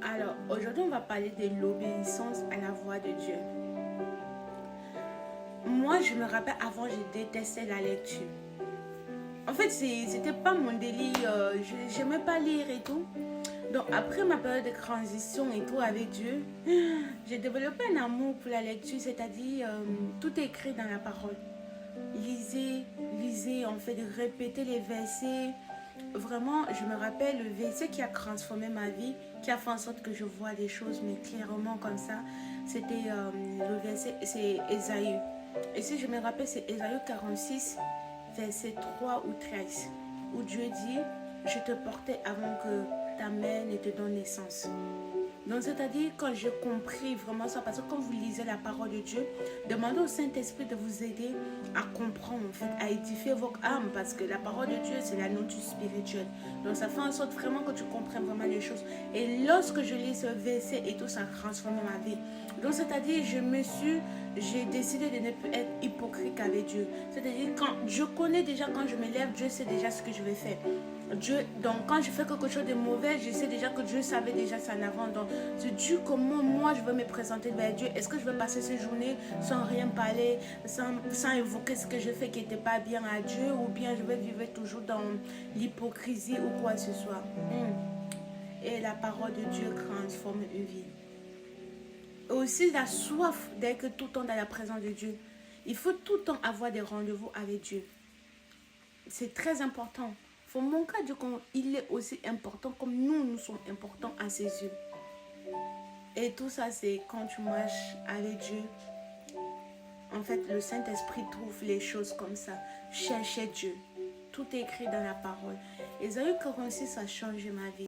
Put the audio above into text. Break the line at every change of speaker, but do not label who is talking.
Alors, aujourd'hui, on va parler de l'obéissance à la voix de Dieu. Moi, je me rappelle, avant, je détestais la lecture. En fait, c'était pas mon délire. Je n'aimais pas lire et tout. Donc, après ma période de transition et tout avec Dieu, j'ai développé un amour pour la lecture, c'est-à-dire tout est écrit dans la parole. Lisez, lisez, en fait, répétez les versets. Vraiment, je me rappelle le verset qui a transformé ma vie, qui a fait en sorte que je vois des choses, mais clairement comme ça. C'était le verset, c'est Ésaïe. Et si je me rappelle, c'est Ésaïe 46, verset 3 ou 13, où Dieu dit, je te portais avant que ta mère ne te donne naissance. Donc, c'est-à-dire, quand j'ai compris vraiment ça, parce que quand vous lisez la parole de Dieu, demandez au Saint-Esprit de vous aider à comprendre, en fait, à édifier votre âme, parce que la parole de Dieu, c'est la nourriture spirituelle. Donc, ça fait en sorte vraiment que tu comprennes vraiment les choses. Et lorsque je lis ce verset et tout, ça a transformé ma vie. Donc, c'est-à-dire, j'ai décidé de ne plus être hypocrite avec Dieu. C'est-à-dire, quand je connais déjà, quand je me lève, Dieu sait déjà ce que je vais faire. Donc quand je fais quelque chose de mauvais, je sais déjà que Dieu savait déjà ça en avant. Donc c'est Dieu comment moi je veux me présenter vers Dieu. Est-ce que je veux passer cette journée sans rien parler, sans évoquer ce que je fais qui n'était pas bien à Dieu, ou bien je vais vivre toujours dans l'hypocrisie ou quoi que ce soit. Et la parole de Dieu transforme une vie. Et aussi la soif d'être tout le temps dans la présence de Dieu. Il faut tout le temps avoir des rendez-vous avec Dieu. C'est très important. Faut montrer à Dieu qu'il est aussi important comme nous sommes importants à ses yeux. Et tout ça, c'est quand tu marches avec Dieu. En fait, le Saint-Esprit trouve les choses comme ça. Cherchez Dieu. Tout est écrit dans la parole. Ésaïe 46 a changé ma vie.